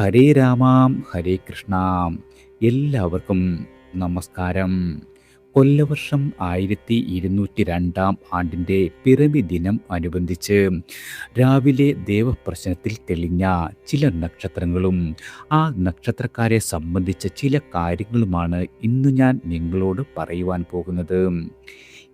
ഹരേ രാമാം ഹരേ കൃഷ്ണാം. എല്ലാവർക്കും നമസ്കാരം. കൊല്ലവർഷം 1202 പിറവി ദിനം അനുബന്ധിച്ച് രാവിലെ ദേവപ്രശ്നത്തിൽ തെളിഞ്ഞ ചില നക്ഷത്രങ്ങളും ആ നക്ഷത്രക്കാരെ സംബന്ധിച്ച ചില കാര്യങ്ങളുമാണ് ഇന്ന് ഞാൻ നിങ്ങളോട് പറയുവാൻ പോകുന്നത്.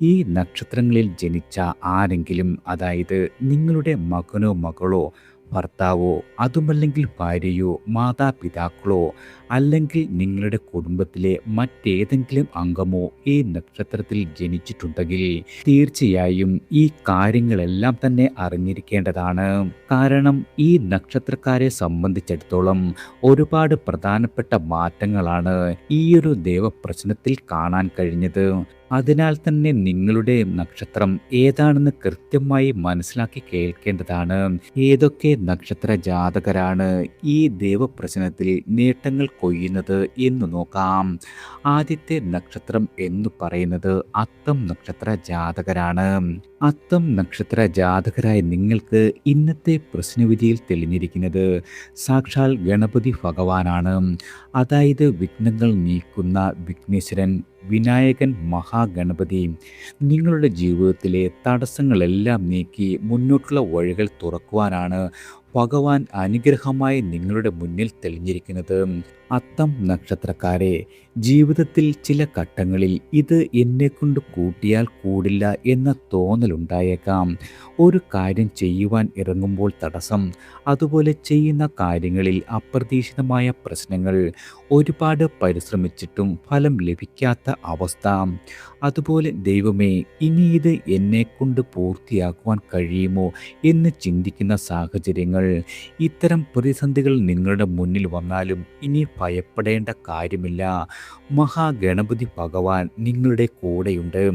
ഈ നക്ഷത്രങ്ങളിൽ ജനിച്ച ആരെങ്കിലും, അതായത് നിങ്ങളുടെ മകനോ മകളോ ഭർത്താവോ അതുമല്ലെങ്കിൽ ഭാര്യയോ മാതാപിതാക്കളോ അല്ലെങ്കിൽ നിങ്ങളുടെ കുടുംബത്തിലെ മറ്റേതെങ്കിലും അംഗമോ ഈ നക്ഷത്രത്തിൽ ജനിച്ചിട്ടുണ്ടെങ്കിൽ തീർച്ചയായും ഈ കാര്യങ്ങളെല്ലാം തന്നെ അറിഞ്ഞിരിക്കേണ്ടതാണ്. കാരണം ഈ നക്ഷത്രക്കാരെ സംബന്ധിച്ചിടത്തോളം ഒരുപാട് പ്രധാനപ്പെട്ട മാറ്റങ്ങളാണ് ഈയൊരു ദേവപ്രശ്നത്തിൽ കാണാൻ കഴിഞ്ഞത്. അതിനാൽ തന്നെ നിങ്ങളുടെ നക്ഷത്രം ഏതാണെന്ന് കൃത്യമായി മനസ്സിലാക്കി കേൾക്കേണ്ടതാണ്. ഏതൊക്കെ നക്ഷത്ര ജാതകരാണ് ഈ ദേവപ്രശ്നത്തിൽ നേട്ടങ്ങൾ കൊയ്യുന്നത് എന്ന് നോക്കാം. ആദ്യത്തെ നക്ഷത്രം എന്ന് പറയുന്നത് അത്തം നക്ഷത്ര ജാതകരാണ്. അത്തം നക്ഷത്ര ജാതകരായ നിങ്ങൾക്ക് ഇന്നത്തെ പ്രശ്നവിധിയിൽ തെളിഞ്ഞിരിക്കുന്നത് സാക്ഷാൽ ഗണപതി ഭഗവാനാണ്. അതായത് വിഘ്നങ്ങൾ നീക്കുന്ന വിഘ്നേശ്വരൻ, വിനായകൻ, മഹാഗണപതി നിങ്ങളുടെ ജീവിതത്തിലെ തടസ്സങ്ങളെല്ലാം നീക്കി മുന്നോട്ടുള്ള വഴികൾ തുറക്കുവാനാണ് ഭഗവാൻ അനുഗ്രഹമായി നിങ്ങളുടെ മുന്നിൽ തെളിഞ്ഞിരിക്കുന്നത്. അത്തം നക്ഷത്രക്കാരെ, ജീവിതത്തിൽ ചില ഘട്ടങ്ങളിൽ ഇത് എന്നെക്കൊണ്ട് കൂട്ടിയാൽ കൂടില്ല എന്ന തോന്നലുണ്ടായേക്കാം. ഒരു കാര്യം ചെയ്യുവാൻ ഇറങ്ങുമ്പോൾ തടസ്സം, അതുപോലെ ചെയ്യുന്ന കാര്യങ്ങളിൽ അപ്രതീക്ഷിതമായ പ്രശ്നങ്ങൾ, ഒരുപാട് പരിശ്രമിച്ചിട്ടും ഫലം ലഭിക്കാത്ത അവസ്ഥ, അതുപോലെ ദൈവമേ ഇനി ഇത് എന്നെക്കൊണ്ട് പൂർത്തിയാക്കുവാൻ കഴിയുമോ എന്ന് ചിന്തിക്കുന്ന സാഹചര്യങ്ങൾ. ഇത്തരം പ്രതിസന്ധികൾ നിങ്ങളുടെ മുന്നിൽ വന്നാലും ഇനി ഭയപ്പെടേണ്ട കാര്യമില്ല. മഹാഗണപതി ഭഗവാൻ നിങ്ങളുടെ കൂടെയുണ്ട്.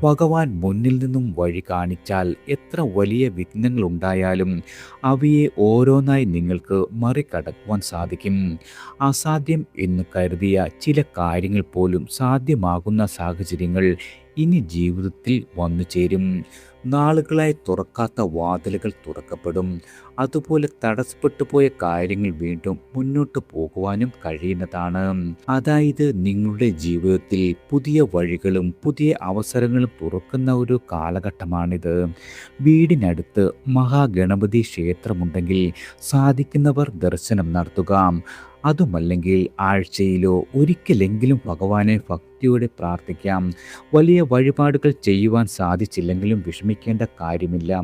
ഭഗവാൻ മുന്നിൽ നിന്നും വഴി കാണിച്ചാൽ എത്ര വലിയ വിഘ്നങ്ങൾ ഉണ്ടായാലും അവയെ ഓരോന്നായി നിങ്ങൾക്ക് മറികടക്കുവാൻ സാധിക്കും. അസാധ്യം എന്ന് കരുതിയ ചില കാര്യങ്ങൾ പോലും സാധ്യമാകുന്ന സാഹചര്യങ്ങൾ ഇനി ജീവിതത്തിൽ വന്നു ചേരും. നാളുകളായി തുറക്കാത്ത വാതിലുകൾ തുറക്കപ്പെടും. അതുപോലെ തടസ്സപ്പെട്ടു പോയ കാര്യങ്ങൾ വീണ്ടും മുന്നോട്ട് പോകുവാനും കഴിയുന്നതാണ്. അതായത് നിങ്ങളുടെ ജീവിതത്തിൽ പുതിയ വഴികളും പുതിയ അവസരങ്ങളും തുറക്കുന്ന ഒരു കാലഘട്ടമാണിത്. വീടിനടുത്ത് മഹാഗണപതി ക്ഷേത്രമുണ്ടെങ്കിൽ സാധിക്കുന്നവർ ദർശനം നടത്തുക. അതുമല്ലെങ്കിൽ ആഴ്ചയിലോ ഒരിക്കലെങ്കിലും ഭഗവാനെ ഭക്തിയോടെ പ്രാർത്ഥിക്കാം. വലിയ വഴിപാടുകൾ ചെയ്യുവാൻ സാധിച്ചില്ലെങ്കിലും വിഷമിക്കേണ്ട കാര്യമില്ല.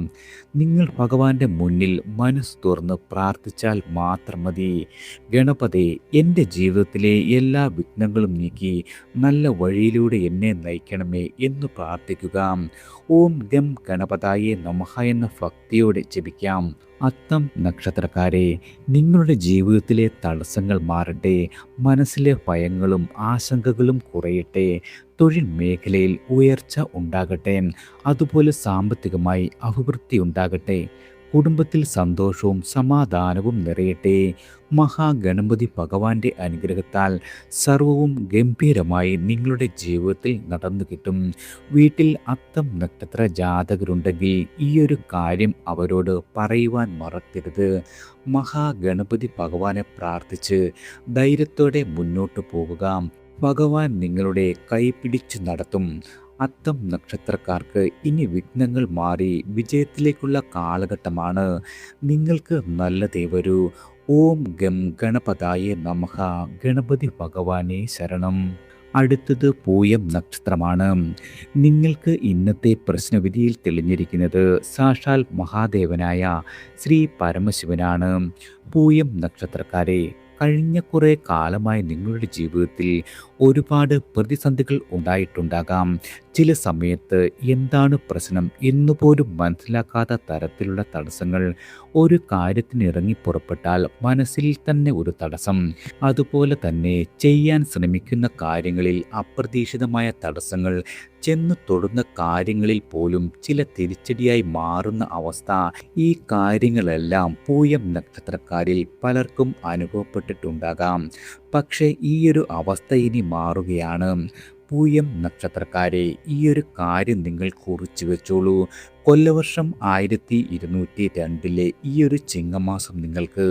നിങ്ങൾ ഭഗവാന്റെ മുന്നിൽ മനസ്സ് തുറന്ന് പ്രാർത്ഥിച്ചാൽ മാത്രം മതി. ഗണപതി, എൻ്റെ ജീവിതത്തിലെ എല്ലാ വിഘ്നങ്ങളും നീക്കി നല്ല വഴിയിലൂടെ എന്നെ നയിക്കണമേ എന്ന് പ്രാർത്ഥിക്കുക. ഓം ഗം ഗണപതായേ നമഃ എന്ന ഭക്തിയോടെ ജപിക്കാം. അത്തം നക്ഷത്രക്കാരെ, നിങ്ങളുടെ ജീവിതത്തിലെ തടസ്സങ്ങൾ മാറട്ടെ, മനസ്സിലെ ഭയങ്ങളും ആശങ്കകളും കുറയട്ടെ, തൊഴിൽ മേഖലയിൽ ഉയർച്ച ഉണ്ടാകട്ടെ, അതുപോലെ സാമ്പത്തികമായി അഭിവൃദ്ധി ഉണ്ടാകട്ടെ, കുടുംബത്തിൽ സന്തോഷവും സമാധാനവും നിറയട്ടെ. മഹാഗണപതി ഭഗവാന്റെ അനുഗ്രഹത്താൽ സർവവും ഗംഭീരമായി നിങ്ങളുടെ ജീവിതത്തിൽ നടന്നു കിട്ടും. വീട്ടിൽ അത്തം നക്ഷത്ര ജാതകരുണ്ടെങ്കിൽ ഈയൊരു കാര്യം അവരോട് പറയുവാൻ മറക്കരുത്. മഹാഗണപതി ഭഗവാനെ പ്രാർത്ഥിച്ച് ധൈര്യത്തോടെ മുന്നോട്ട് പോകുക. ഭഗവാൻ നിങ്ങളുടെ കൈപിടിച്ച് നടത്തും. അത്തം നക്ഷത്രക്കാർക്ക് ഇനി വിഘ്നങ്ങൾ മാറി വിജയത്തിലേക്കുള്ള കാലഘട്ടമാണ്. നിങ്ങൾക്ക് നല്ലതേ വരൂ. ഓം ഗം ഗണപതായേ നമഃ. ഗണപതി ഭഗവാനെ ശരണം. അടുത്തത് പൂയം നക്ഷത്രമാണ്. നിങ്ങൾക്ക് ഇന്നത്തെ പ്രശ്നവിധിയിൽ തെളിഞ്ഞിരിക്കുന്നത് സാക്ഷാൽ മഹാദേവനായ ശ്രീ പരമശിവനാണ്. പൂയം നക്ഷത്രക്കാരെ, കഴിഞ്ഞ കുറേ കാലമായി നിങ്ങളുടെ ജീവിതത്തിൽ ഒരുപാട് പ്രതിസന്ധികൾ ഉണ്ടായിട്ടുണ്ടാകാം. ചില സമയത്ത് എന്താണ് പ്രശ്നം എന്നുപോലും മനസ്സിലാക്കാത്ത തരത്തിലുള്ള തടസ്സങ്ങൾ. ഒരു കാര്യത്തിന് ഇറങ്ങി പുറപ്പെട്ടാൽ മനസ്സിൽ തന്നെ ഒരു തടസ്സം. അതുപോലെ തന്നെ ചെയ്യാൻ ശ്രമിക്കുന്ന കാര്യങ്ങളിൽ അപ്രതീക്ഷിതമായ തടസ്സങ്ങൾ. ചെന്ന് തൊടുന്ന കാര്യങ്ങളിൽ പോലും ചില തിരിച്ചടിയായി മാറുന്ന അവസ്ഥ. ഈ കാര്യങ്ങളെല്ലാം പൂയം നക്ഷത്രക്കാരിൽ പലർക്കും അനുഭവപ്പെട്ടിട്ടുണ്ടാകാം. പക്ഷേ ഈയൊരു അവസ്ഥ ഇനി മാറുകയാണ്. പൂയം നക്ഷത്രക്കാരെ, ഈയൊരു കാര്യം നിങ്ങൾ കുറിച്ചു വെച്ചോളൂ. കൊല്ലവർഷം 1202 ഈ ഒരു ചിങ്ങമാസം നിങ്ങൾക്ക്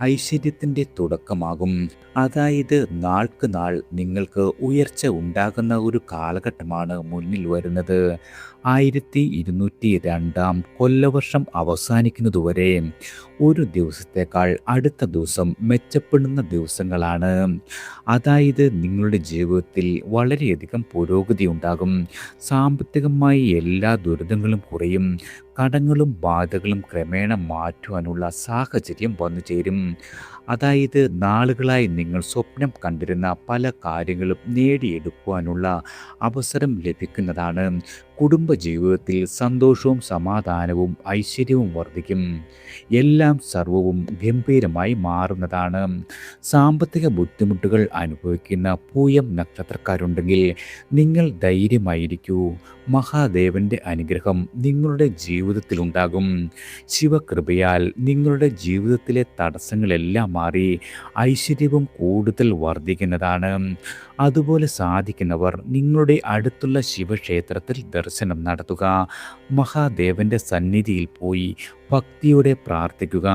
ഐശ്വര്യത്തിൻ്റെ തുടക്കമാകും. അതായത് നാൾക്ക് നാൾ നിങ്ങൾക്ക് ഉയർച്ച ഉണ്ടാകുന്ന ഒരു കാലഘട്ടമാണ് മുന്നിൽ വരുന്നത്. 1202 കൊല്ലവർഷം അവസാനിക്കുന്നതുവരെ ഒരു ദിവസത്തേക്കാൾ അടുത്ത ദിവസം മെച്ചപ്പെടുന്ന ദിവസങ്ങളാണ്. അതായത് നിങ്ങളുടെ ജീവിതത്തിൽ വളരെയധികം പുരോഗതി ഉണ്ടാകും. സാമ്പത്തികമായി എല്ലാ ദുരിതങ്ങളും കുറയും. കടങ്ങളും ബാധകളും ക്രമേണ മാറ്റുവാനുള്ള സാഹചര്യം വന്നു ചേരും. അതായത് നാളുകളായി നിങ്ങൾ സ്വപ്നം കണ്ടിരുന്ന പല കാര്യങ്ങളും നേടിയെടുക്കുവാനുള്ള അവസരം ലഭിക്കുന്നതാണ്. കുടുംബജീവിതത്തിൽ സന്തോഷവും സമാധാനവും ഐശ്വര്യവും വർദ്ധിക്കും. എല്ലാം സർവവും ഗംഭീരമായി മാറുന്നതാണ്. സാമ്പത്തിക ബുദ്ധിമുട്ടുകൾ അനുഭവിക്കുന്ന പൂയം നക്ഷത്രക്കാരുണ്ടെങ്കിൽ നിങ്ങൾ ധൈര്യമായിരിക്കൂ. മഹാദേവന്റെ അനുഗ്രഹം നിങ്ങളുടെ ജീവിതത്തിലുണ്ടാകും. ശിവകൃപയാൽ നിങ്ങളുടെ ജീവിതത്തിലെ തടസ്സങ്ങളെല്ലാം മാറി ഐശ്വര്യവും കൂടുതൽ വർദ്ധിക്കുന്നതാണ്. അതുപോലെ സാധിക്കുന്നവർ നിങ്ങളുടെ അടുത്തുള്ള ശിവക്ഷേത്രത്തിൽ ദർശനം നടത്തുക. മഹാദേവന്റെ സന്നിധിയിൽ പോയി ഭക്തിയോടെ പ്രാർത്ഥിക്കുക.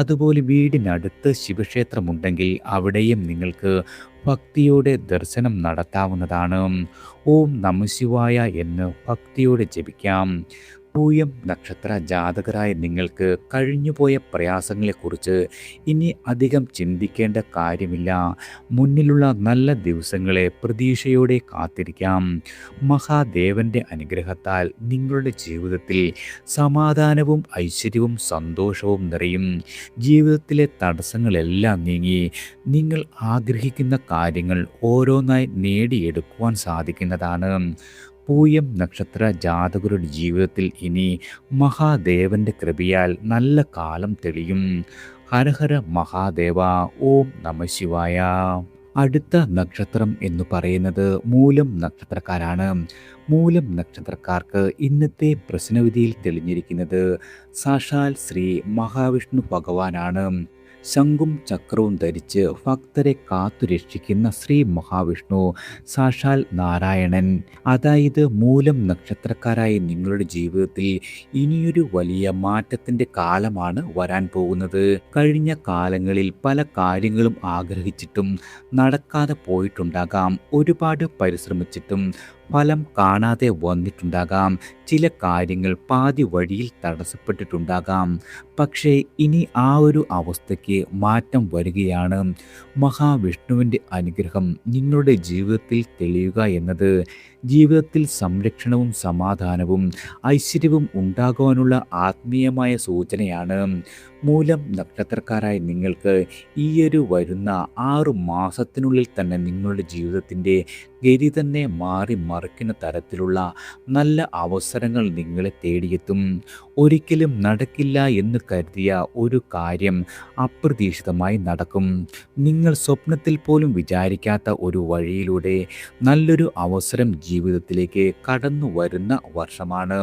അതുപോലെ വീടിനടുത്ത് ശിവക്ഷേത്രമുണ്ടെങ്കിൽ അവിടെയും നിങ്ങൾക്ക് ഭക്തിയോടെ ദർശനം നടത്താവുന്നതാണ്. ഓം നമഃശിവായ എന്ന് ഭക്തിയോടെ ജപിക്കാം. പൂയം നക്ഷത്ര ജാതകരായ നിങ്ങൾക്ക് കഴിഞ്ഞുപോയ പ്രയാസങ്ങളെക്കുറിച്ച് ഇനി അധികം ചിന്തിക്കേണ്ട കാര്യമില്ല. മുന്നിലുള്ള നല്ല ദിവസങ്ങളെ പ്രതീക്ഷയോടെ കാത്തിരിക്കാം. മഹാദേവന്റെ അനുഗ്രഹത്താൽ നിങ്ങളുടെ ജീവിതത്തിൽ സമാധാനവും ഐശ്വര്യവും സന്തോഷവും നിറയും. ജീവിതത്തിലെ തടസ്സങ്ങളെല്ലാം നീങ്ങി നിങ്ങൾ ആഗ്രഹിക്കുന്ന കാര്യങ്ങൾ ഓരോന്നായി നേടിയെടുക്കുവാൻ സാധിക്കുന്നതാണ്. പൂയം നക്ഷത്ര ജാതകരുടെ ജീവിതത്തിൽ ഇനി മഹാദേവന്റെ കൃപയാൽ നല്ല കാലം തെളിയും. ഹരഹര മഹാദേവ. ഓം നമഃശിവായ. അടുത്ത നക്ഷത്രം എന്ന് പറയുന്നത് മൂലം നക്ഷത്രക്കാരാണ്. മൂലം നക്ഷത്രക്കാർക്ക് ഇന്നത്തെ പ്രശ്നവിധിയിൽ തെളിഞ്ഞിരിക്കുന്നത് സാക്ഷാൽ ശ്രീ മഹാവിഷ്ണു ഭഗവാനാണ്. ശംഖും ചക്രവും ധരിച്ച് ഭക്തരെ കാത്തുരക്ഷിക്കുന്ന ശ്രീ മഹാവിഷ്ണു സാക്ഷാൽ നാരായണൻ. അതായത് മൂലം നക്ഷത്രക്കാരായ നിങ്ങളുടെ ജീവിതത്തിൽ ഇനിയൊരു വലിയ മാറ്റത്തിൻ്റെ കാലമാണ് വരാൻ പോകുന്നത്. കഴിഞ്ഞ കാലങ്ങളിൽ പല കാര്യങ്ങളും ആഗ്രഹിച്ചിട്ടും നടക്കാതെ പോയിട്ടുണ്ടാകാം. ഒരുപാട് പരിശ്രമിച്ചിട്ടും ഫലം കാണാതെ വന്നിട്ടുണ്ടാകാം. ചില കാര്യങ്ങൾ പാതി വഴിയിൽ തടസ്സപ്പെട്ടിട്ടുണ്ടാകാം. പക്ഷേ ഇനി ആ ഒരു അവസ്ഥയ്ക്ക് മാറ്റം വരികയാണ്. മഹാവിഷ്ണുവിൻ്റെ അനുഗ്രഹം നിങ്ങളുടെ ജീവിതത്തിൽ തെളിയുക എന്നത് ജീവിതത്തിൽ സംരക്ഷണവും സമാധാനവും ഐശ്വര്യവും ഉണ്ടാകുവാനുള്ള ആത്മീയമായ സൂചനയാണ്. മൂലം നക്ഷത്രക്കാരായ നിങ്ങൾക്ക് ഈയൊരു വരുന്ന 6 മാസത്തിനുള്ളിൽ തന്നെ നിങ്ങളുടെ ജീവിതത്തിൻ്റെ ഗതി തന്നെ മാറി മറിക്കുന്ന തരത്തിലുള്ള നല്ല അവസരങ്ങൾ നിങ്ങളെ തേടിയെത്തും. ഒരിക്കലും നടക്കില്ല എന്ന് കരുതിയ ഒരു കാര്യം അപ്രതീക്ഷിതമായി നടക്കും. നിങ്ങൾ സ്വപ്നത്തിൽ പോലും വിചാരിക്കാത്ത ഒരു വഴിയിലൂടെ നല്ലൊരു അവസരം ജീവിതത്തിലേക്ക് കടന്നു വരുന്ന വർഷമാണ്.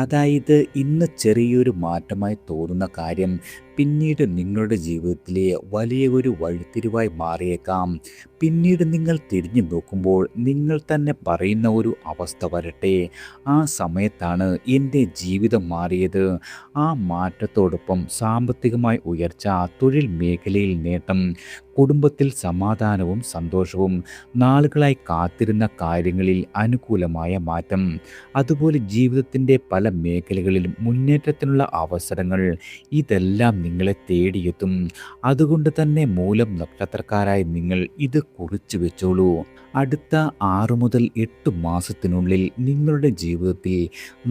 അതായത് ഇന്ന് ചെറിയൊരു മാറ്റമായി തോന്നുന്ന കാര്യം പിന്നീട് നിങ്ങളുടെ ജീവിതത്തിലെ വലിയ ഒരു വഴിത്തിരിവായി മാറിയേക്കാം. പിന്നീട് നിങ്ങൾ തിരിഞ്ഞു നോക്കുമ്പോൾ നിങ്ങൾ തന്നെ പറയുന്ന ഒരു അവസ്ഥ വരട്ടെ, ആ സമയത്താണ് എൻ്റെ ജീവിതം മാറിയത്. ആ മാറ്റത്തോടൊപ്പം സാമ്പത്തികമായി ഉയർച്ച, തൊഴിൽ മേഖലയിൽ നേട്ടം, കുടുംബത്തിൽ സമാധാനവും സന്തോഷവും, നാളുകളായി കാത്തിരുന്ന കാര്യങ്ങളിൽ അനുകൂലമായ മാറ്റം, അതുപോലെ ജീവിതത്തിൻ്റെ പല മേഖലകളിലും മുന്നേറ്റത്തിനുള്ള അവസരങ്ങൾ, ഇതെല്ലാം നിങ്ങളെ തേടിയെത്തും. അതുകൊണ്ട് തന്നെ മൂലം നക്ഷത്രക്കാരായ നിങ്ങൾ ഇത് കുറിച്ചു വെച്ചോളൂ. അടുത്ത 6 മുതൽ 8 മാസത്തിനുള്ളിൽ നിങ്ങളുടെ ജീവിതത്തിൽ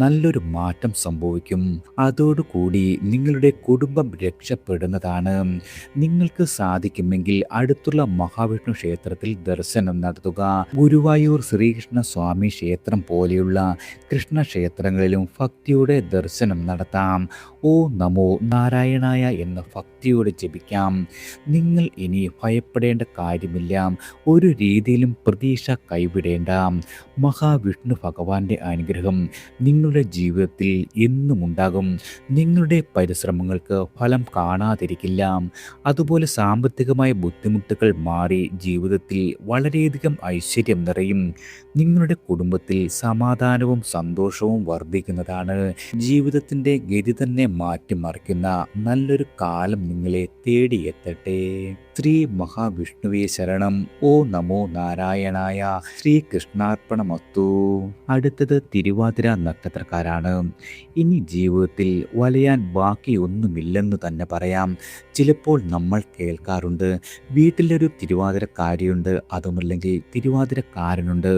നല്ലൊരു മാറ്റം സംഭവിക്കും. അതോടുകൂടി നിങ്ങളുടെ കുടുംബം രക്ഷപ്പെടുന്നതാണ്. നിങ്ങൾക്ക് സാധിക്കുമെങ്കിൽ അടുത്തുള്ള മഹാവിഷ്ണു ക്ഷേത്രത്തിൽ ദർശനം നടത്തുക. ഗുരുവായൂർ ശ്രീകൃഷ്ണ സ്വാമി ക്ഷേത്രം പോലെയുള്ള കൃഷ്ണക്ഷേത്രങ്ങളിലും ഭക്തിയുടെ ദർശനം നടത്താം. ഓ നമോ നാരായണായ എന്ന ഭക്തി ഭക്തിയോടെ ജപിക്കാം. നിങ്ങൾ ഇനി ഭയപ്പെടേണ്ട കാര്യമില്ല. ഒരു രീതിയിലും പ്രതീക്ഷ കൈവിടേണ്ട. മഹാവിഷ്ണു ഭഗവാന്റെ അനുഗ്രഹം നിങ്ങളുടെ ജീവിതത്തിൽ എന്നും ഉണ്ടാകും. നിങ്ങളുടെ പരിശ്രമങ്ങൾക്ക് ഫലം കാണാതിരിക്കില്ല. അതുപോലെ സാമ്പത്തികമായ ബുദ്ധിമുട്ടുകൾ മാറി ജീവിതത്തിൽ വളരെയധികം ഐശ്വര്യം നിറയും. നിങ്ങളുടെ കുടുംബത്തിൽ സമാധാനവും സന്തോഷവും വർദ്ധിക്കുന്നതാണ്. ജീവിതത്തിൻ്റെ ഗതി തന്നെ മാറ്റിമറിക്കുന്ന നല്ലൊരു കാലം നിങ്ങളെ തേടിയെത്തട്ടെ. ശ്രീ മഹാവിഷ്ണുവേ ശരണം. ഓ നമോ നാരായണായ. ശ്രീകൃഷ്ണാർപ്പണമസ്തു. അടുത്തത് തിരുവാതിര നക്ഷത്രക്കാരാണ്. ഇനി ജീവിതത്തിൽ വലയാൻ ബാക്കിയൊന്നുമില്ലെന്ന് തന്നെ പറയാം. ചിലപ്പോൾ നമ്മൾ കേൾക്കാറുണ്ട്, വീട്ടിലൊരു തിരുവാതിരക്കാരിയുണ്ട്, അതുമല്ലെങ്കിൽ തിരുവാതിരക്കാരനുണ്ട്.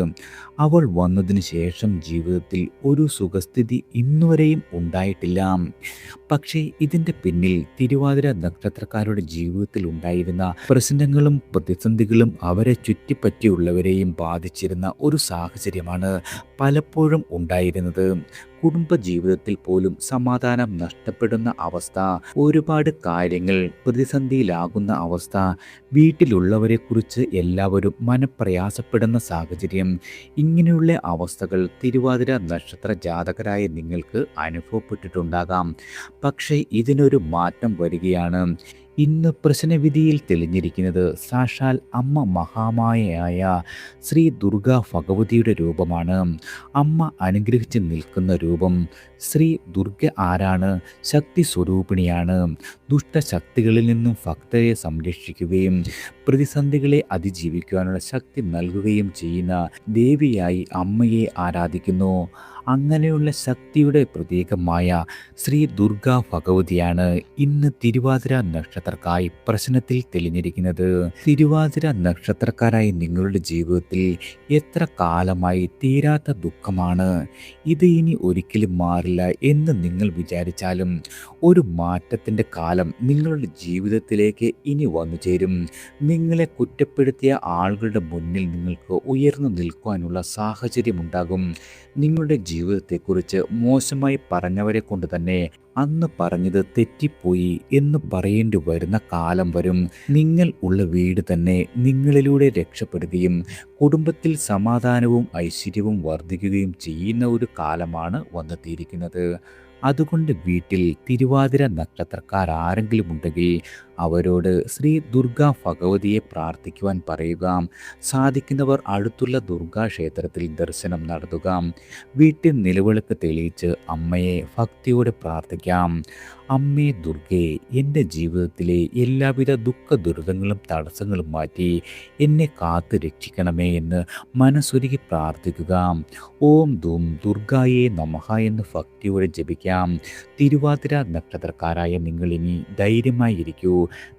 അവൾ വന്നതിന് ശേഷം ജീവിതത്തിൽ ഒരു സുഖസ്ഥിതി ഇന്നുവരെയും ഉണ്ടായിട്ടില്ല. പക്ഷേ ഇതിൻ്റെ പിന്നിൽ തിരുവാതിര നക്ഷത്രക്കാരുടെ ജീവിതത്തിൽ ഉണ്ടായിരുന്ന പ്രശ്നങ്ങളും പ്രതിസന്ധികളും അവരെ ചുറ്റിപ്പറ്റിയുള്ളവരെയും ബാധിച്ചിരുന്ന ഒരു സാഹചര്യമാണ് പലപ്പോഴും ഉണ്ടായിരുന്നത്. കുടുംബജീവിതത്തിൽ പോലും സമാധാനം നഷ്ടപ്പെടുന്ന അവസ്ഥ, ഒരുപാട് കാര്യങ്ങൾ പ്രതിസന്ധിയിലാകുന്ന അവസ്ഥ, വീട്ടിലുള്ളവരെക്കുറിച്ച് എല്ലാവരും മനപ്രയാസപ്പെടുന്ന സാഹചര്യം, ഇങ്ങനെയുള്ള അവസ്ഥകൾ തിരുവാതിര നക്ഷത്ര ജാതകരായ നിങ്ങൾക്ക് അനുഭവപ്പെട്ടിട്ടുണ്ടാകാം. പക്ഷേ ഇതിനൊരു മാറ്റം വരികയാണ്. ഇന്ന് പ്രശ്നവിധിയിൽ തെളിഞ്ഞിരിക്കുന്നത് സാക്ഷാൽ അമ്മ മഹാമായയായ ശ്രീ ദുർഗാ ഭഗവതിയുടെ രൂപമാണ്. അമ്മ അനുഗ്രഹിച്ച് നിൽക്കുന്ന രൂപം. ശ്രീ ദുർഗ ആരാണ്? ശക്തി സ്വരൂപിണിയാണ്. ദുഷ്ടശക്തികളിൽ നിന്നും ഭക്തരെ സംരക്ഷിക്കുകയും പ്രതിസന്ധികളെ അതിജീവിക്കുവാനുള്ള ശക്തി നൽകുകയും ചെയ്യുന്ന ദേവിയായി അമ്മയെ ആരാധിക്കുന്നു. അങ്ങനെയുള്ള ശക്തിയുടെ പ്രതീകമായ ശ്രീ ദുർഗാ ഭഗവതിയാണ് ഇന്ന് തിരുവാതിര നക്ഷത്രക്കായി പ്രശ്നത്തിൽ തെളിഞ്ഞിരിക്കുന്നത്. തിരുവാതിര നക്ഷത്രക്കാരായി നിങ്ങളുടെ ജീവിതത്തിൽ എത്ര കാലമായി തീരാത്ത ദുഃഖമാണ്. ഇത് ഇനി ഒരിക്കലും മാറില്ല എന്ന് നിങ്ങൾ വിചാരിച്ചാലും ഒരു മാറ്റത്തിൻ്റെ കാലം നിങ്ങളുടെ ജീവിതത്തിലേക്ക് ഇനി വന്നു ചേരും. നിങ്ങളെ കുറ്റപ്പെടുത്തിയ ആളുകളുടെ മുന്നിൽ നിങ്ങൾക്ക് ഉയർന്നു നിൽക്കുവാനുള്ള സാഹചര്യമുണ്ടാകും. നിങ്ങളുടെ ജീവിതത്തെക്കുറിച്ച് മോശമായി പറഞ്ഞവരെ കൊണ്ട് തന്നെ അന്ന് പറഞ്ഞത് തെറ്റിപ്പോയി എന്ന് പറയേണ്ടി വരുന്ന കാലം വരും. നിങ്ങൾ ഉള്ള വീട് തന്നെ നിങ്ങളിലൂടെ രക്ഷപ്പെടുകയും കുടുംബത്തിൽ സമാധാനവും ഐശ്വര്യവും വർദ്ധിക്കുകയും ചെയ്യുന്ന ഒരു കാലമാണ് വന്നെത്തിയിരിക്കുന്നത്. അതുകൊണ്ട് വീട്ടിൽ തിരുവാതിര നക്ഷത്രക്കാർ ആരെങ്കിലും ഉണ്ടെങ്കിൽ അവരോട് ശ്രീ ദുർഗാ ഭഗവതിയെ പ്രാർത്ഥിക്കുവാൻ പറയുക. സാധിക്കുന്നവർ അടുത്തുള്ള ദുർഗാ ക്ഷേത്രത്തിൽ ദർശനം നടത്തുക. വീട്ടിൽ നിലവിളക്ക് തെളിയിച്ച് അമ്മയെ ഭക്തിയോടെ പ്രാർത്ഥിക്കാം. അമ്മേ ദുർഗേ, എൻ്റെ ജീവിതത്തിലെ എല്ലാവിധ ദുഃഖ ദുരിതങ്ങളും തടസ്സങ്ങളും മാറ്റി എന്നെ കാത്തു രക്ഷിക്കണമേ എന്ന് മനസ്സൊരുക്കി പ്രാർത്ഥിക്കുക. ഓം ധൂം ദുർഗായേ നമഃ എന്ന് ഭക്തിയോടെ ജപിക്കാം. തിരുവാതിര നക്ഷത്രക്കാരായ നിങ്ങളിനി ധൈര്യമായി ഇരിക്കൂ.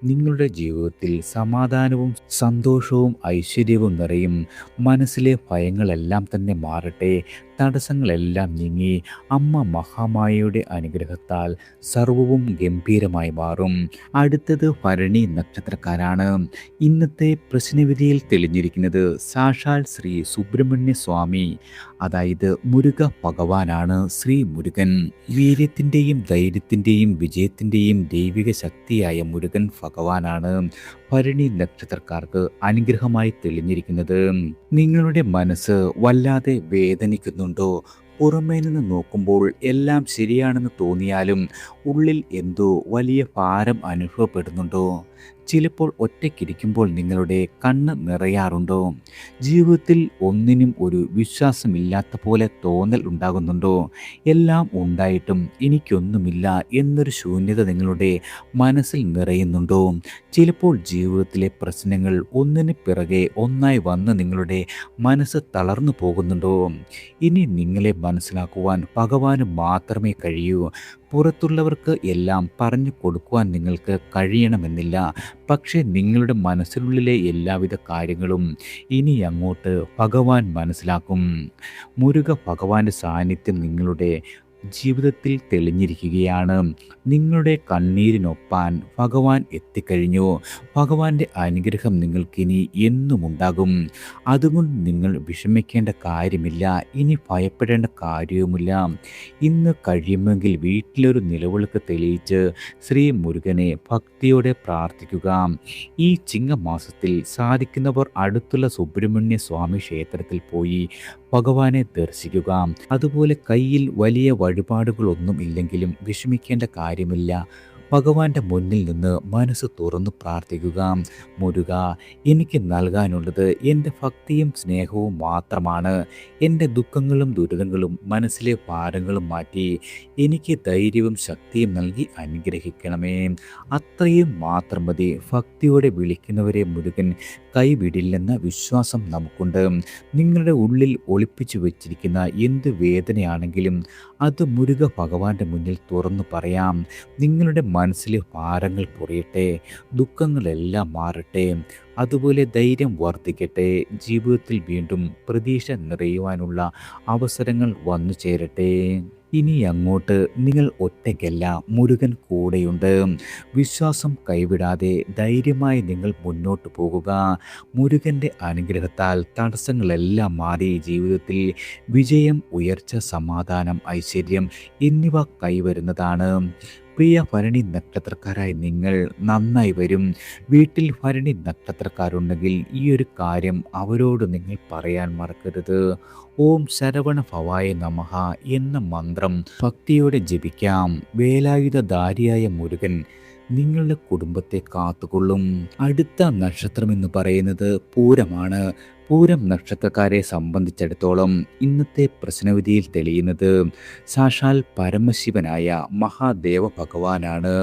നിങ്ങളുടെ ജീവിതത്തിൽ സമാധാനവും സന്തോഷവും ഐശ്വര്യവും നിറയും. മനസ്സിലെ ഭയങ്ങളെല്ലാം തന്നെ മാറട്ടെ. തടസ്സങ്ങളെല്ലാം നീങ്ങി അമ്മ മഹാമായയുടെ അനുഗ്രഹത്താൽ സർവവും ഗംഭീരമായി മാറും. അടുത്തത് ഭരണി നക്ഷത്രക്കാരാണ്. ഇന്നത്തെ പ്രശ്നവിധിയിൽ തെളിഞ്ഞിരിക്കുന്നത് സാക്ഷാൽ ശ്രീ സുബ്രഹ്മണ്യ സ്വാമി, അതായത് മുരുക ഭഗവാനാണ്. ശ്രീ മുരുകൻ വീര്യത്തിൻ്റെയും ധൈര്യത്തിൻ്റെയും വിജയത്തിൻ്റെയും ദൈവിക ശക്തിയായ മുരുകൻ ഭഗവാനാണ് ഭരണി നക്ഷത്രക്കാർക്ക് അനുഗ്രഹമായി തെളിഞ്ഞിരിക്കുന്നത്. നിങ്ങളുടെ മനസ്സ് വല്ലാതെ വേദനിക്കുന്നുണ്ടോ? പുറമേ നിന്ന് നോക്കുമ്പോൾ എല്ലാം ശരിയാണെന്ന് തോന്നിയാലും ഉള്ളിൽ എന്തോ വലിയ ഭാരം അനുഭവപ്പെടുന്നുണ്ടോ? ചിലപ്പോൾ ഒറ്റയ്ക്കിരിക്കുമ്പോൾ നിങ്ങളുടെ കണ്ണ് നിറയാറുണ്ടോ? ജീവിതത്തിൽ ഒന്നിനും ഒരു വിശ്വാസമില്ലാത്ത പോലെ തോന്നൽ ഉണ്ടാകുന്നുണ്ടോ? എല്ലാം ഉണ്ടായിട്ടും എനിക്കൊന്നുമില്ല എന്നൊരു ശൂന്യത നിങ്ങളുടെ മനസ്സിൽ നിറയുന്നുണ്ടോ? ചിലപ്പോൾ ജീവിതത്തിലെ പ്രശ്നങ്ങൾ ഒന്നിന് പിറകെ ഒന്നായി വന്ന് നിങ്ങളുടെ മനസ്സ് തളർന്നു പോകുന്നുണ്ടോ? ഇനി നിങ്ങളെ മനസ്സിലാക്കുവാൻ ഭഗവാന് മാത്രമേ കഴിയൂ. പുറത്തുള്ളവർക്ക് എല്ലാം പറഞ്ഞു കൊടുക്കുവാൻ നിങ്ങൾക്ക് കഴിയണമെന്നില്ല. പക്ഷേ നിങ്ങളുടെ മനസ്സിനുള്ളിലെ എല്ലാവിധ കാര്യങ്ങളും ഇനി അങ്ങോട്ട് ഭഗവാൻ മനസ്സിലാക്കും. മുരുക ഭഗവാന്റെ സാന്നിധ്യം നിങ്ങളുടെ ജീവിതത്തിൽ തെളിഞ്ഞിരിക്കുകയാണ്. നിങ്ങളുടെ കണ്ണീരിനൊപ്പാൻ ഭഗവാൻ എത്തിക്കഴിഞ്ഞു. ഭഗവാന്റെ അനുഗ്രഹം നിങ്ങൾക്കിനി എന്നുമുണ്ടാകും. അതുകൊണ്ട് നിങ്ങൾ വിഷമിക്കേണ്ട കാര്യമില്ല, ഇനി ഭയപ്പെടേണ്ട കാര്യവുമില്ല. ഇന്ന് കഴിയുമെങ്കിൽ വീട്ടിലൊരു നിലവിളക്ക് തെളിയിച്ച് ശ്രീ മുരുകനെ ഭക്തിയോടെ പ്രാർത്ഥിക്കുക. ഈ ചിങ്ങമാസത്തിൽ സാധിക്കുന്നവർ അടുത്തുള്ള സുബ്രഹ്മണ്യ സ്വാമി ക്ഷേത്രത്തിൽ പോയി ഭഗവാനെ ദർശിക്കുക. അതുപോലെ കയ്യിൽ വലിയ വഴിപാടുകളൊന്നും ഇല്ലെങ്കിലും വിഷമിക്കേണ്ട കാര്യമില്ല. ഭഗവാന്റെ മുന്നിൽ നിന്ന് മനസ്സ് തുറന്നു പ്രാർത്ഥിക്കുക. മുരുക, എനിക്ക് നൽകാനുള്ളത് എൻ്റെ ഭക്തിയും സ്നേഹവും മാത്രമാണ്. എൻ്റെ ദുഃഖങ്ങളും ദുരിതങ്ങളും മനസ്സിലെ ഭാരങ്ങളും മാറ്റി എനിക്ക് ധൈര്യവും ശക്തിയും നൽകി അനുഗ്രഹിക്കണമേ. അത്രയും മാത്രം മതി. ഭക്തിയോടെ വിളിക്കുന്നവരെ മുരുകൻ കൈവിടില്ലെന്ന വിശ്വാസം നമുക്കുണ്ട്. നിങ്ങളുടെ ഉള്ളിൽ ഒളിപ്പിച്ചു വെച്ചിരിക്കുന്ന എന്ത് വേദനയാണെങ്കിലും അത് മുരുക ഭഗവാന്റെ മുന്നിൽ തുറന്നു പറയാം. നിങ്ങളുടെ മനസ്സിലെ ഭാരങ്ങൾ കുറയട്ടെ, ദുഃഖങ്ങളെല്ലാം മാറട്ടെ, അതുപോലെ ധൈര്യം വർദ്ധിക്കട്ടെ. ജീവിതത്തിൽ വീണ്ടും പ്രതീക്ഷ നിറയുവാനുള്ള അവസരങ്ങൾ വന്നു ചേരട്ടെ. ഇനി അങ്ങോട്ട് നിങ്ങൾ ഒറ്റയ്ക്കല്ല, മുരുകൻ കൂടെയുണ്ട്. വിശ്വാസം കൈവിടാതെ ധൈര്യമായി നിങ്ങൾ മുന്നോട്ട് പോകുക. മുരുകൻ്റെ അനുഗ്രഹത്താൽ തടസ്സങ്ങളെല്ലാം മാറി ജീവിതത്തിൽ വിജയം, ഉയർച്ച, സമാധാനം, ഐശ്വര്യം എന്നിവ കൈവരുന്നതാണ്. പ്രിയ ഭരണി നക്ഷത്രക്കാരായി നിങ്ങൾ നന്നായി വരും. വീട്ടിൽ ഭരണി നക്ഷത്രക്കാരുണ്ടെങ്കിൽ ഈ ഒരു കാര്യം അവരോട് നിങ്ങൾ പറയാൻ മറക്കരുത്. ഓം ശരവണ ഭവായ നമഃ എന്ന മന്ത്രം ഭക്തിയോടെ ജപിക്കാം. വേലായുധധാരിയായ മുരുകൻ നിങ്ങളുടെ കുടുംബത്തെ കാത്തുകൊള്ളും. അടുത്ത നക്ഷത്രം എന്ന് പറയുന്നത് പൂരമാണ്. പൂരം നക്ഷത്രക്കാരെ സംബന്ധിച്ചിടത്തോളം ഇന്നത്തെ പ്രശ്നവിധിയിൽ തെളിയുന്നത് സാക്ഷാൽ പരമശിവനായ മഹാദേവ ഭഗവാനാണ്.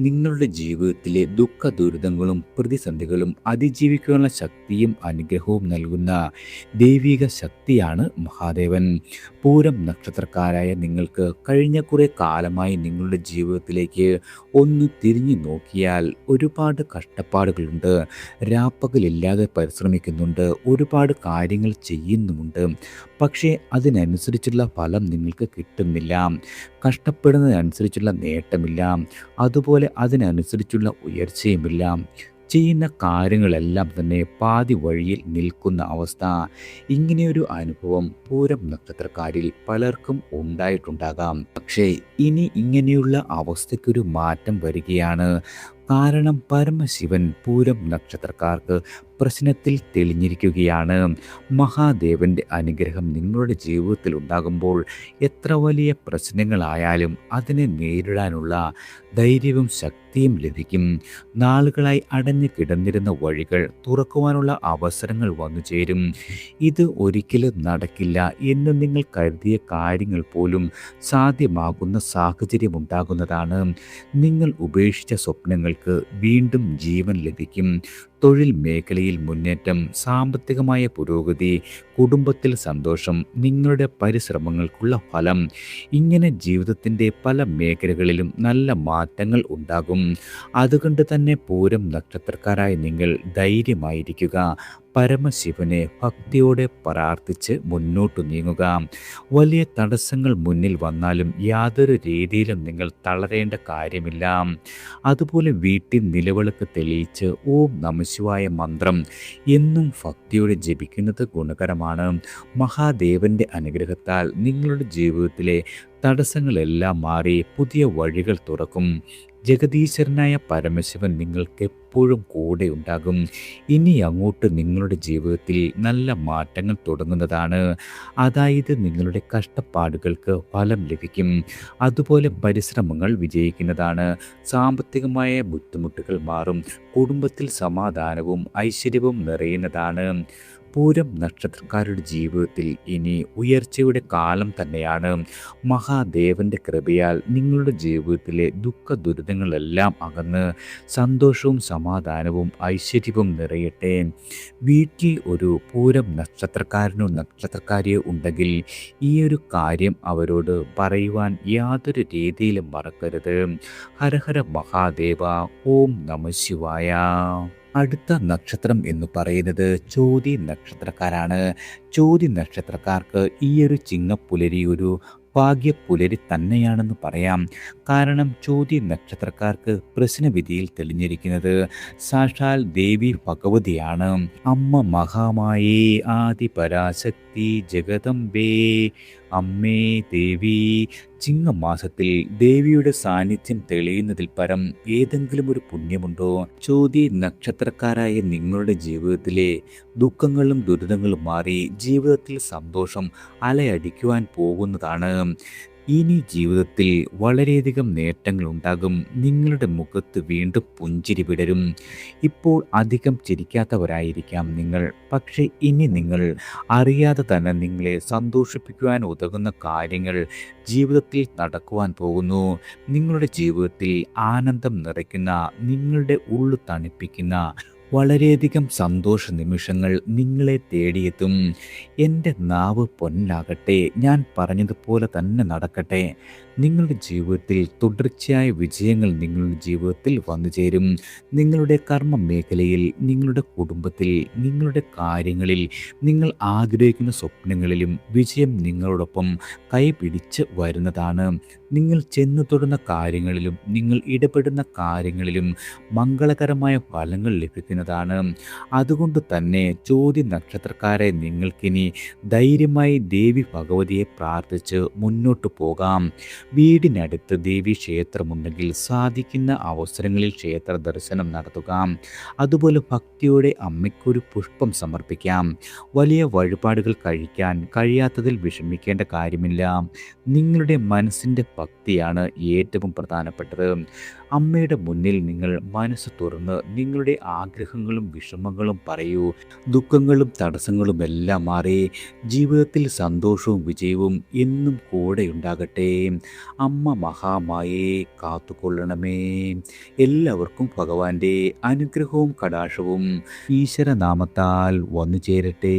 നിങ്ങളുടെ ജീവിതത്തിലെ ദുഃഖ ദുരിതങ്ങളും പ്രതിസന്ധികളും അതിജീവിക്കാനുള്ള ശക്തിയും അനുഗ്രഹവും നൽകുന്ന ദൈവിക ശക്തിയാണ് മഹാദേവൻ. പൂരം നക്ഷത്രക്കാരായ നിങ്ങൾക്ക് കഴിഞ്ഞ കുറേ കാലമായി നിങ്ങളുടെ ജീവിതത്തിലേക്ക് ഒന്ന് തിരിഞ്ഞു നോക്കിയാൽ ഒരുപാട് കഷ്ടപ്പാടുകളുണ്ട്. രാപ്പകലില്ലാതെ പരിശ്രമിക്കുന്നുണ്ട്, ഒരുപാട് കാര്യങ്ങൾ ചെയ്യുന്നുമുണ്ട്. പക്ഷേ അതിനനുസരിച്ചുള്ള ഫലം നിങ്ങൾക്ക് കിട്ടുന്നില്ല. കഷ്ടപ്പെടുന്നതിനനുസരിച്ചുള്ള നേട്ടമില്ല, അതുപോലെ അതിനനുസരിച്ചുള്ള ഉയർച്ചയുമില്ല. ചെയ്യുന്ന കാര്യങ്ങളെല്ലാം തന്നെ പാതി വഴിയിൽ നിൽക്കുന്ന അവസ്ഥ. ഇങ്ങനെയൊരു അനുഭവം പൂരം നക്ഷത്രക്കാരിൽ പലർക്കും ഉണ്ടായിട്ടുണ്ടാകാം. പക്ഷേ ഇനി ഇങ്ങനെയുള്ള അവസ്ഥയ്ക്കൊരു മാറ്റം വരികയാണ്. കാരണം പരമശിവൻ പൂരം നക്ഷത്രക്കാർക്ക് പ്രശ്നത്തിൽ തെളിഞ്ഞിരിക്കുകയാണ്. മഹാദേവൻ്റെ അനുഗ്രഹം നിങ്ങളുടെ ജീവിതത്തിൽ ഉണ്ടാകുമ്പോൾ എത്ര വലിയ പ്രശ്നങ്ങളായാലും അതിനെ നേരിടാനുള്ള ധൈര്യവും ശക്തിയും ലഭിക്കും. നാളുകളായി അടഞ്ഞു കിടന്നിരുന്ന വഴികൾ തുറക്കുവാനുള്ള അവസരങ്ങൾ വന്നു ചേരും. ഇത് ഒരിക്കലും നടക്കില്ല എന്ന് നിങ്ങൾ കരുതിയ കാര്യങ്ങൾ പോലും സാധ്യമാകുന്ന സാഹചര്യം ഉണ്ടാകുന്നതാണ്. നിങ്ങൾ ഉപേക്ഷിച്ച സ്വപ്നങ്ങൾക്ക് വീണ്ടും ജീവൻ ലഭിക്കും. തൊഴിൽ മേഖലയിൽ മുന്നേറ്റം, സാമ്പത്തികമായ പുരോഗതി, കുടുംബത്തിൽ സന്തോഷം, നിങ്ങളുടെ പരിശ്രമങ്ങൾക്കുള്ള ഫലം, ഇങ്ങനെ ജീവിതത്തിൻ്റെ പല മേഖലകളിലും നല്ല മാറ്റങ്ങൾ ഉണ്ടാകും. അതുകൊണ്ട് തന്നെ പൂരം നക്ഷത്രക്കാരായി നിങ്ങൾ ധൈര്യമായിരിക്കുക. പരമശിവനെ ഭക്തിയോടെ പ്രാർത്ഥിച്ച് മുന്നോട്ടു നീങ്ങുക. വലിയ തടസ്സങ്ങൾ മുന്നിൽ വന്നാലും യാതൊരു രീതിയിലും നിങ്ങൾ തളരേണ്ട കാര്യമില്ല. അതുപോലെ വീട്ടിൽ നിലവിളക്ക് തെളിയിച്ച് ഓം നമഃശിവായ മന്ത്രം എന്നും ഭക്തിയോടെ ജപിക്കുന്നത് ഗുണകരമാണ്. മഹാദേവൻ്റെ അനുഗ്രഹത്താൽ നിങ്ങളുടെ ജീവിതത്തിലെ തടസ്സങ്ങളെല്ലാം മാറി പുതിയ വഴികൾ തുറക്കും. ജഗദീശ്വരനായ പരമശിവൻ നിങ്ങൾക്ക് എപ്പോഴും കൂടെ ഉണ്ടാകും. ഇനി അങ്ങോട്ട് നിങ്ങളുടെ ജീവിതത്തിൽ നല്ല മാറ്റങ്ങൾ തുടങ്ങുന്നതാണ്. അതായത് നിങ്ങളുടെ കഷ്ടപ്പാടുകൾക്ക് ഫലം ലഭിക്കും. അതുപോലെ പരിശ്രമങ്ങൾ വിജയിക്കുന്നതാണ്. സാമ്പത്തികമായ ബുദ്ധിമുട്ടുകൾ മാറും. കുടുംബത്തിൽ സമാധാനവും ഐശ്വര്യവും നിറയുന്നതാണ്. പൂരം നക്ഷത്രക്കാരുടെ ജീവിതത്തിൽ ഇനി ഉയർച്ചയുടെ കാലം തന്നെയാണ്. മഹാദേവൻ്റെ കൃപയാൽ നിങ്ങളുടെ ജീവിതത്തിലെ ദുഃഖ ദുരിതങ്ങളെല്ലാം അകന്ന് സന്തോഷവും സമാധാനവും ഐശ്വര്യവും നിറയട്ടെ. വീട്ടിൽ ഒരു പൂരം നക്ഷത്രക്കാരനോ നക്ഷത്രക്കാരിയോ ഉണ്ടെങ്കിൽ ഈ ഒരു കാര്യം അവരോട് പറയുവാൻ യാതൊരു രീതിയിലും മറക്കരുത്. ഹരഹര മഹാദേവ, ഓം നമഃശിവായ. അടുത്ത നക്ഷത്രം എന്ന് പറയുന്നത് ചോതി നക്ഷത്രക്കാരാണ്. ചോതി നക്ഷത്രക്കാർക്ക് ഈ ഒരു ചിങ്ങപ്പുലരി ഒരു ഭാഗ്യപ്പുലരി തന്നെയാണെന്ന് പറയാം. കാരണം ചോതി നക്ഷത്രക്കാർക്ക് പ്രശ്നവിധിയിൽ തെളിഞ്ഞിരിക്കുന്നത് സാക്ഷാൽ ദേവി ഭഗവതിയാണ്. അമ്മ മഹാമായേ ആദിപരാശക്തി ജഗദംബേ അമ്മേ ദേവി. ചിങ്ങമാസത്തിൽ ദേവിയുടെ സാന്നിധ്യം തെളിയുന്നതിൽ പരം ഏതെങ്കിലും ഒരു പുണ്യമുണ്ടോ? ചോതി നക്ഷത്രക്കാരായ നിങ്ങളുടെ ജീവിതത്തിലെ ദുഃഖങ്ങളും ദുരിതങ്ങളും മാറി ജീവിതത്തിൽ സന്തോഷം അലയടിക്കുവാൻ പോകുന്നതാണ്. ഇനി ജീവിതത്തിൽ വളരെയധികം നേട്ടങ്ങൾ ഉണ്ടാകും. നിങ്ങളുടെ മുഖത്ത് വീണ്ടും പുഞ്ചിരി വിടരും. ഇപ്പോൾ അധികം ചിരിക്കാത്തവരായിരിക്കാം നിങ്ങൾ. പക്ഷേ ഇനി നിങ്ങൾ അറിയാതെ തന്നെ നിങ്ങളെ സന്തോഷിപ്പിക്കുവാൻ ഉതകുന്ന കാര്യങ്ങൾ ജീവിതത്തിൽ നടക്കുവാൻ പോകുന്നു. നിങ്ങളുടെ ജീവിതത്തിൽ ആനന്ദം നിറയ്ക്കുന്ന, നിങ്ങളുടെ ഉള്ളു തണുപ്പിക്കുന്ന വളരെയധികം സന്തോഷ നിമിഷങ്ങൾ നിങ്ങളെ തേടിയെത്തും. എൻ്റെ നാവ് പൊന്നാകട്ടെ, ഞാൻ പറഞ്ഞതുപോലെ തന്നെ നടക്കട്ടെ. നിങ്ങളുടെ ജീവിതത്തിൽ തുടർച്ചയായ വിജയങ്ങൾ നിങ്ങളുടെ ജീവിതത്തിൽ വന്നു ചേരും. നിങ്ങളുടെ കർമ്മ മേഖലയിൽ, നിങ്ങളുടെ കുടുംബത്തിൽ, നിങ്ങളുടെ കാര്യങ്ങളിൽ, നിങ്ങൾ ആഗ്രഹിക്കുന്ന സ്വപ്നങ്ങളിലും വിജയം നിങ്ങളോടൊപ്പം കൈപിടിച്ച് വരുന്നതാണ്. നിങ്ങൾ ചെന്നു തൊടുന്ന കാര്യങ്ങളിലും നിങ്ങൾ ഇടപെടുന്ന കാര്യങ്ങളിലും മംഗളകരമായ ഫലങ്ങൾ ലഭിക്കുന്നതാണ്. അതുകൊണ്ട് തന്നെ ചോതി നക്ഷത്രക്കാരെ നിങ്ങൾക്കിനി ധൈര്യമായി ദേവി ഭഗവതിയെ പ്രാർത്ഥിച്ച് മുന്നോട്ട് പോകാം. വീടിനടുത്ത് ദേവി ക്ഷേത്രമുണ്ടെങ്കിൽ സാധിക്കുന്ന അവസരങ്ങളിൽ ക്ഷേത്ര ദർശനം നടത്തുക. അതുപോലെ ഭക്തിയോടെ അമ്മയ്ക്കൊരു പുഷ്പം സമർപ്പിക്കാം. വലിയ വഴിപാടുകൾ കഴിക്കാൻ കഴിയാത്തതിൽ വിഷമിക്കേണ്ട കാര്യമില്ല. നിങ്ങളുടെ മനസ്സിൻ്റെ ഭക്തിയാണ് ഏറ്റവും പ്രധാനപ്പെട്ടത്. അമ്മയുടെ മുന്നിൽ നിങ്ങൾ മനസ്സ് തുറന്ന് നിങ്ങളുടെ ആഗ്രഹങ്ങളും വിഷമങ്ങളും പറയൂ. ദുഃഖങ്ങളും തടസ്സങ്ങളും എല്ലാം മാറി ജീവിതത്തിൽ സന്തോഷവും വിജയവും എന്നും കൂടെയുണ്ടാകട്ടെ. അമ്മ മഹാമായേ കാത്തുകൊള്ളണമേ. എല്ലാവർക്കും ഭഗവാന്റെ അനുഗ്രഹവും കടാക്ഷവും ഈശ്വരനാമത്താൽ വന്നു ചേരട്ടെ.